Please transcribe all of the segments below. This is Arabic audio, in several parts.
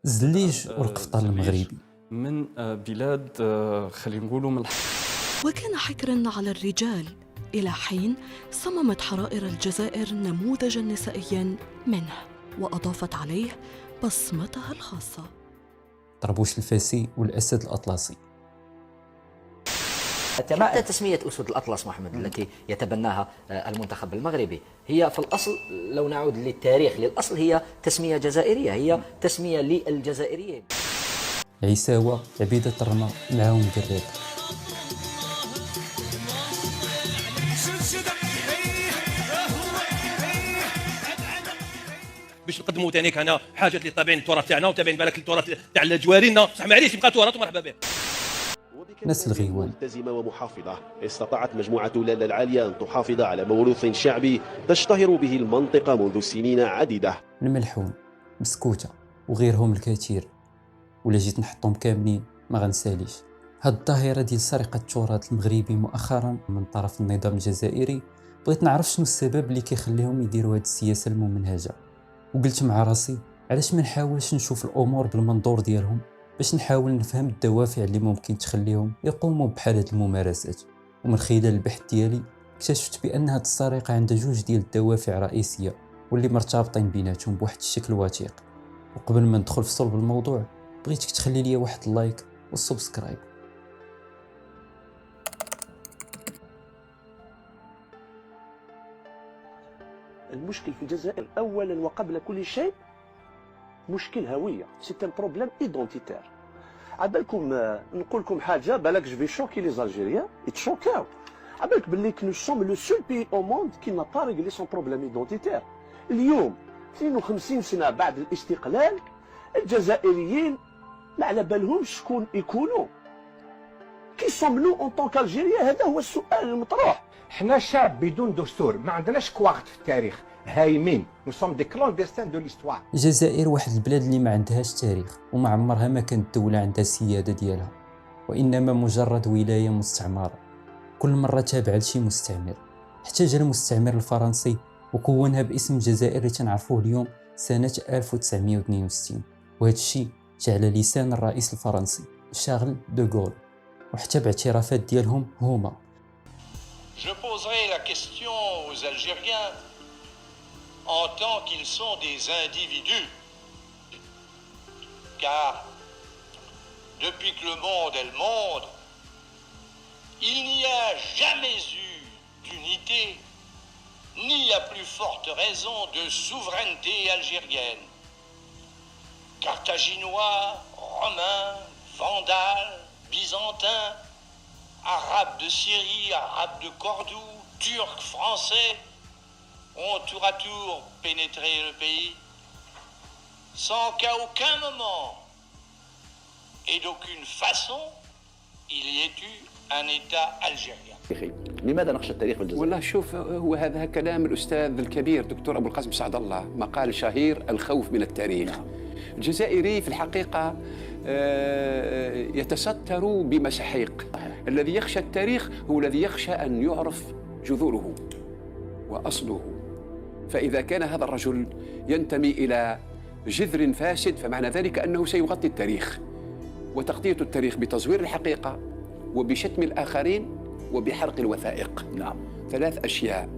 الزليج والقفطان المغربي. من بلاد خلينا نقولوا من وكان حكراً على الرجال إلى حين صممت حرائر الجزائر نموذجاً نسائياً منه وأضافت عليه بصمتها الخاصة. طربوش الفاسي والأسد الأطلسي. حتى تسمية أسود الأطلس محمد التي يتبناها المنتخب المغربي هي في الأصل، لو نعود للتاريخ للأصل، هي تسمية جزائرية، هي تسمية للجزائريين. عيساوة، عبيدة الرمى، معاهم قريب. باش نقدموا ثاني كان حاجات اللي تابعين التراث تاعنا وتابعين بالك التراث تاع جوارينا، صح معليش يبقى تراث ومرحبا به. ناس الغيوان ملتزمة ومحافظة، استطاعت مجموعة لالا العالية أن تحافظ على موروث شعبي تشتهر به المنطقة منذ سنين عديدة. الملحون، مسكوتة وغيرهم الكثير، ولا جيت نحطهم كاملين ما غنساليش. هاد الظاهرة ديال سرقة التراث المغربي مؤخرا من طرف النظام الجزائري، بغيت نعرف شنو السبب اللي كيخليهم يديروا هاد السياسة الممنهجة، وقلت مع راسي علاش ما نحاولش نشوف الأمور بالمنظور ديالهم باش نحاول نفهم الدوافع اللي ممكن تخليهم يقوموا بحال هاد الممارسات. ومن خلال البحث ديالي اكتشفت بأن هاد السرقة عندها جوج ديال الدوافع رئيسية واللي مرتبطين بيناتهم بواحد الشكل وثيق. وقبل ما ندخل في صلب الموضوع بغيتك تخلي لي واحد اللايك والسبسكرايب. المشكل في الجزائر أولا وقبل كل شيء مشكل هوية، سي ان بروبليم ايدونتيتير. عبالكم نقول لكم حاجة بالك جو في شوكي لي زالجيريان يتشوكاو، عبالك باللي نو سوم لو سول بي او موند كي نا با ريغلي سون بروبليم ايدونتيتير. اليوم 52 سنة بعد الاستقلال الجزائريين ما على بالهمش شكون يكونوا، كي سوم نو اون طون كالجيريا. هذا هو السؤال المطروح. حنا شعب بدون دستور، ما عندناش كواغت في التاريخ، هايمين، نو سوم دي كلونديستان دو ليستوار. الجزائر واحد البلاد اللي ما عندهاش تاريخ، وما عمرها ما كانت دولة عندها سيادة ديالها، وإنما مجرد ولاية مستعمرة كل مرة تابعة لشي مستعمر. حتى جا المستعمر الفرنسي وكونها باسم الجزائر اللي تنعرفوه اليوم سنة 1962، وهذا الشيء جعل لسان الرئيس الفرنسي شارل دوغول، وحتى باعترافات ديالهم هما. Je poserai la question aux Algériens en tant qu'ils sont des individus, car depuis que le monde est le monde, il n'y a jamais eu d'unité, ni à plus forte raison de souveraineté algérienne. Carthaginois, Romains, Vandales, Byzantins, Arabes de Syrie, Arabes de Cordoue, Turcs, Français ont tour à tour pénétré le pays sans qu'à aucun moment et d'aucune façon il y ait eu un État algérien. لماذا نخشى التاريخ في الجزائر؟ والله شوف، هو هذا كلام الأستاذ الكبير دكتور أبو القاسم سعد الله، مقال شهير الخوف من التاريخ. الجزائري في الحقيقة يتستر بمساحيق. الذي يخشى التاريخ هو الذي يخشى أن يعرف جذوره وأصله. فإذا كان هذا الرجل ينتمي إلى جذر فاسد فمعنى ذلك أنه سيغطي التاريخ، وتغطية التاريخ بتزوير الحقيقة وبشتم الآخرين وبحرق الوثائق. نعم، ثلاث أشياء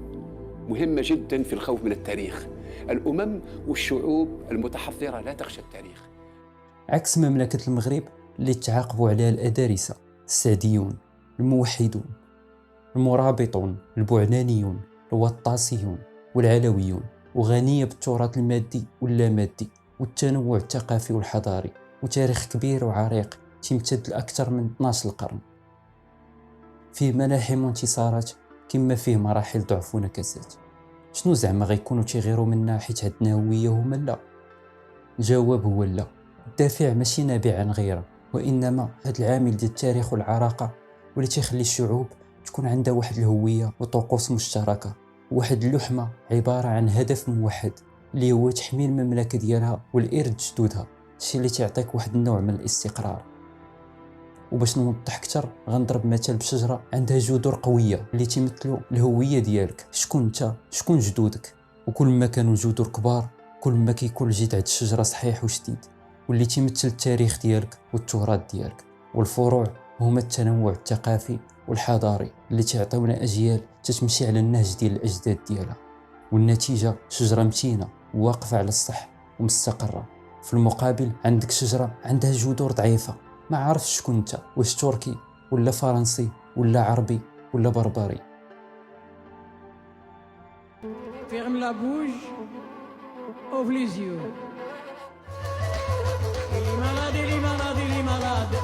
مهمة جدا في الخوف من التاريخ. الأمم والشعوب المتحضرة لا تخشى التاريخ، عكس مملكة المغرب اللي تعاقبوا عليها الأدارسة، السعديون، الموحدون، المرابطون، البوعنانيون، الوطاسيون والعلويون، وغنية بالتراث المادي واللامادي والتنوع الثقافي والحضاري، وتاريخ كبير وعريق تمتد لأكثر من 12 القرن، فيه ملاحم وانتصارات كما فيه مراحل ضعف ونكسات. شنو زعما غيكونوا تيغيروا منا حيت عندنا هوية هما لا؟ الجواب هو لا. الدافع ماشي نابع عن غيره، وإنما هذا العامل ديال التاريخ والعراقة واللي تيخلي الشعوب تكون عندها واحد الهوية وطقوس مشتركة، وواحد اللحمة عبارة عن هدف موحد اللي هو تحميل المملكة ديالها والإرث جدودها، الشيء اللي تعطيك واحد النوع من الاستقرار. وباش نوضح اكثر غنضرب مثال بشجره عندها جذور قويه اللي تيمثلوا الهويه ديالك. شكون انت، شكون جدودك، وكل ما كانوا الجذور كبار كل ما كيكون الجذع د الشجره صحيح وشديد. واللي تيمثل التاريخ ديالك والتراث ديالك. والفروع هما التنوع الثقافي والحضاري اللي تعطيونا أجيال تتمشي على النهج ديال الأجداد ديالها، والنتيجة شجرة متينة واقفة على الصح ومستقرة. في المقابل عندك شجرة عندها جذور ضعيفة، ما عارفش شكون انت، واش تركي ولا فرنسي ولا عربي ولا بربري. Ferme la bouche, ouvre les yeux. Il est malade, il est malade, il est malade.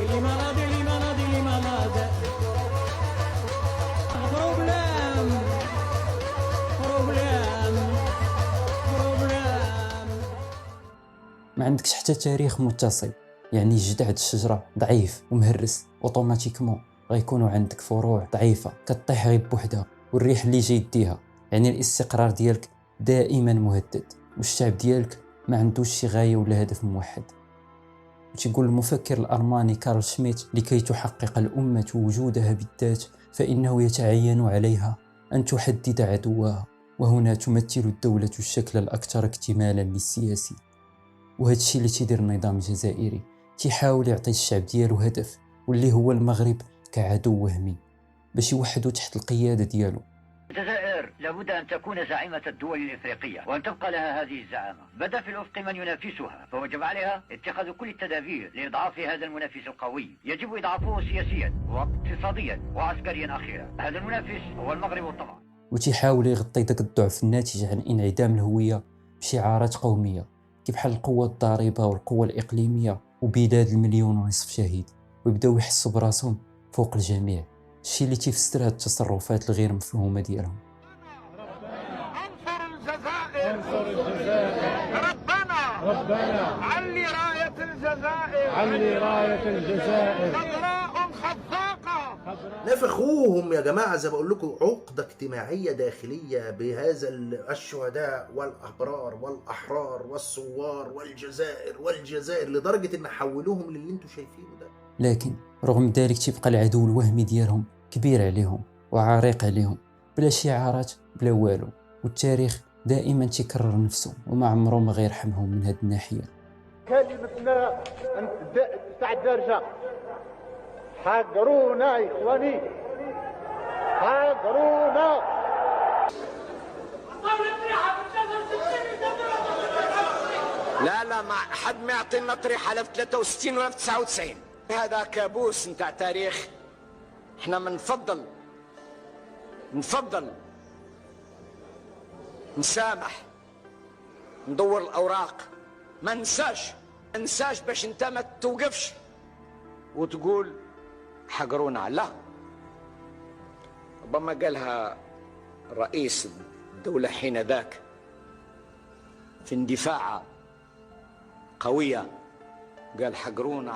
Il est malade, il est malade, il est malade. Problème, problème, problème. ما عندكش حتى تاريخ متصل، يعني جذع الشجرة ضعيف ومهرس، اوتوماتيكمون غيكونوا عندك فروع ضعيفة كطيح غير بوحدها، والريح اللي جاي يديها، يعني الاستقرار ديالك دائما مهدد، والشعب ديالك ما عندوش شي غاية ولا هدف موحد. وتيقول المفكر الألماني كارل شميت: لكي تحقق الأمة وجودها بالذات فإنه يتعين عليها أن تحدد عدوها، وهنا تمثل الدولة الشكل الأكثر اكتمالا للسياسي. وهذا الشيء اللي تيدير النظام الجزائري، تيحاول يعطي الشعب ديالو هدف، واللي هو المغرب كعدو وهمي باش يوحدو تحت القيادة ديالو. الجزائر لابد أن تكون زعيمة الدول الإفريقية وأن تبقى لها هذه الزعامة. بدا في الأفق من ينافسها، فوجب عليها اتخاذ كل التدابير لإضعاف هذا المنافس القوي. يجب إضعافه سياسيا واقتصاديا وعسكريا أخيرا. هذا المنافس هو المغرب طبعا. وتيحاول يغطي داك الضعف الناتج عن انعدام الهوية بشعارات قومية كبحال القوة الضاربة والقوة الإقليمية وبلاد المليون ونصف شهيد، ويبداو يحسوا براسهم فوق الجميع، الشيء اللي تيفسر هاد التصرفات الغير مفهومة ديالهم. انصر الجزائر ربنا علي راية الجزائر، علي راية الجزائر خضراء خفاقة. نفخوهم يا جماعة، زي بقول لكم عقدة اجتماعية داخلية بهذا الشهداء والأبرار والأحرار والثوار والجزائر لدرجة إن حولوهم للي انتوا شايفينه ده. لكن رغم ذلك تبقى العدو الوهمي ديالهم كبير عليهم وعريق عليهم، بلا شعارات بلا والو، والتاريخ دائما تكرر نفسه وما عمره ما غيرحمهم من هذه الناحية. كلمتنا تاع الدرجة، حقرونا يا إخواني، حقرونا. لا ما حد ما يعطينا طريحة لا في 63 ولا في 99. هذا كابوس نتاع تاريخ. احنا نفضل نسامح، ندور الأوراق، ما ننساش باش انت ما توقفش وتقول حقرونا. لا، ربما قالها رئيس الدولة حين ذاك في اندفاع قوية، قال حقرونا.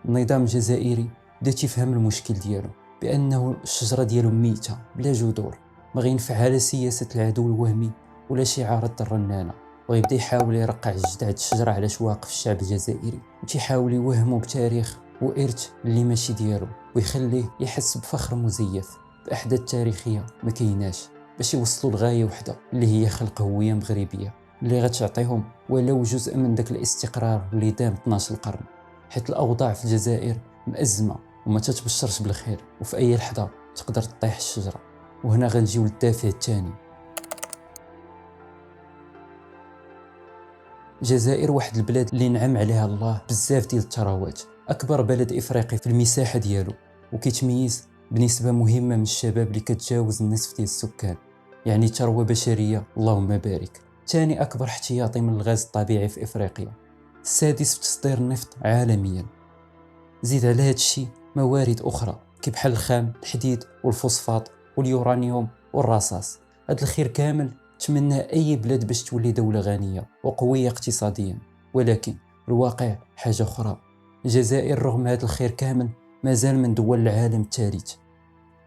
النظام الجزائري بدا تيفهم المشكل ديالو، بأنه الشجرة ديالو ميتة بلا جذور، ما غينفعها لا سياسة العدو الوهمي ولا شعارات الرنانة، ويبدا يحاول يرقع جذع الشجرة على شواقف الشعب الجزائري، وتيحاول يوهمه بتاريخ وإرث اللي ماشي ديالو، ويخليه يحس بفخر مزيف بأحداث تاريخية ما كايناش، باش يوصلوا لغاية وحدة اللي هي خلق هوية مغربية اللي غتعطيهم ولو جزء من داك الاستقرار اللي دام 12 القرن، حيت الأوضاع في الجزائر مأزمة وما تتبشرش بالخير، وفي أي لحظة تقدر تطيح الشجرة. وهنا غنجيو للدافع الثاني. الجزائر واحد البلاد اللي نعم عليها الله بزاف ديال الثروات، أكبر بلد إفريقي في المساحة ديالو، وكيتميز بنسبة مهمة من الشباب اللي كتجاوز النصف ديال السكان، يعني ثروة بشرية اللهم بارك. ثاني أكبر احتياطي من الغاز الطبيعي في إفريقيا، السادس في تصدير النفط عالميا. زيد على هذا الشيء موارد أخرى كبحال الخام، الحديد والفوسفات واليورانيوم والرصاص. هذا الخير كامل تمنى أي بلاد باش تولي دولة غنية وقوية اقتصاديا، ولكن الواقع حاجة أخرى. الجزائر رغم هذا الخير كامل مازال من دول العالم الثالث،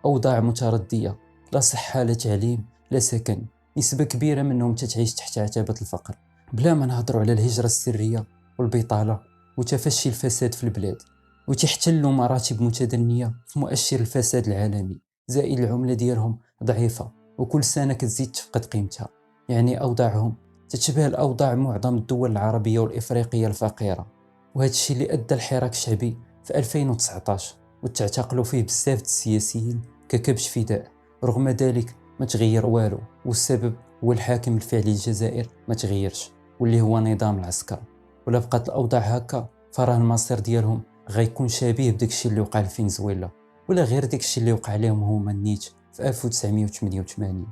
أوضاع متردية، لا صحة لا تعليم لا سكن، نسبة كبيرة منهم تتعيش تحت عتبة الفقر، بلا ما نهضروا على الهجرة السرية والبطالة وتفشي الفساد في البلاد، وتحتلوا مراتب متدنية في مؤشر الفساد العالمي، زائد العملة ديالهم ضعيفة وكل سنة كتزيد تفقد قيمتها، يعني أوضاعهم تتشبه الأوضاع معظم الدول العربية والإفريقية الفقيرة، وهذا الشيء اللي أدى الحراك الشعبي في 2019 وتعتقلوا فيه بزاف السياسيين ككبش فداء. رغم ذلك ما تغير والو، والسبب هو الحاكم الفعلي للجزائر ما تغيرش، واللي هو نظام العسكر. ولا بقات الأوضاع هكا فراه المصير ديالهم غيكون شبيه بداك الشيء اللي وقع لفنزويلا، ولا غير داك الشيء اللي وقع لهم هما النيت في 1988.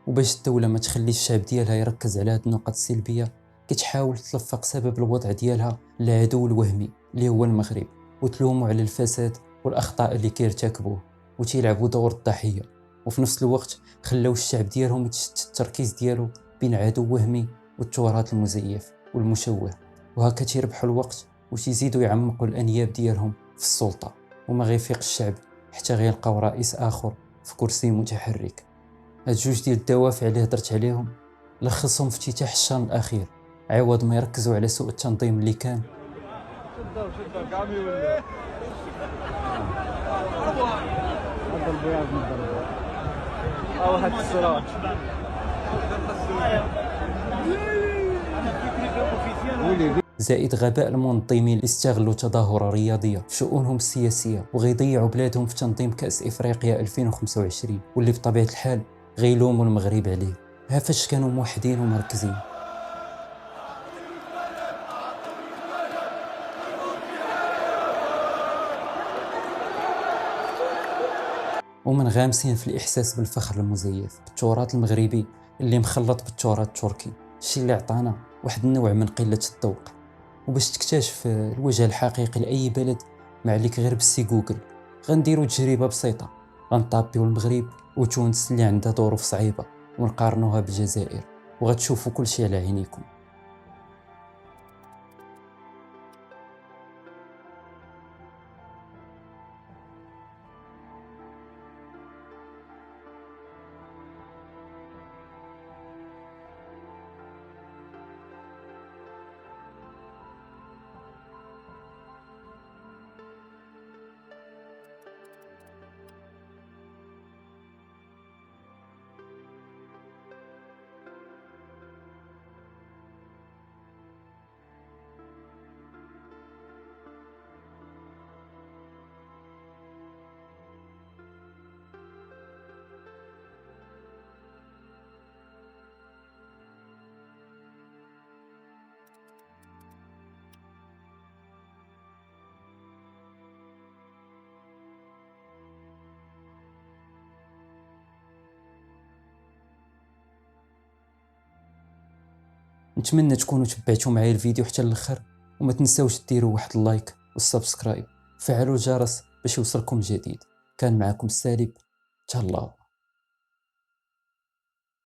وباش الدولة ما تخليش الشعب ديالها يركز على هاد النقط السلبية، كتحاول تلفق سبب الوضع ديالها للعدو الوهمي اللي هو المغرب، وتلومو على الفساد والأخطاء اللي كيرتكبوه، وتيلعبوا دور الضحية. وفي نفس الوقت خلاو الشعب ديالهم يتشتت التركيز ديالو بين عدو وهمي والتراث المزيف والمشوه، وهكا تيربحوا الوقت وتيزيدوا يعمقوا الأنياب ديالهم في السلطة، وما غيفيق الشعب حتى غيلقاو رئيس آخر في كرسي متحرك. هاد جوج ديال الدوافع اللي هضرت عليهم لخصهم في افتتاح الشان الأخير، عوض ما يركزوا على سوء التنظيم اللي كان. زائد غباء المنظمين اللي استغلوا تظاهرة رياضية في شؤونهم السياسية وغيضيعوا بلادهم في تنظيم كأس إفريقيا 2025، واللي بطبيعة الحال غيلوموا المغرب عليه. ها فاش كانوا موحدين ومركزين. ومن غامسين في الإحساس بالفخر المزيف بالتراث المغربي اللي مخلط بالتراث التركي، الشيء اللي عطانا واحد النوع من قلة الذوق. وباش تكتشف الوجه الحقيقي لأي بلد ما عليك غير بالسي جوجل. غنديروا تجربة بسيطة، غنطابيو المغرب وتونس اللي عندها ظروف صعيبة ونقارنوها بالجزائر، وغتشوفوا كل شيء على عينيكم. نتمنى تكونوا تبعتوا معايا الفيديو حتى الاخر، وما تنساوش ديروا واحد اللايك والسبسكرايب، فعلوا الجرس باش يوصلكم الجديد. كان معكم سالب، تهلاو.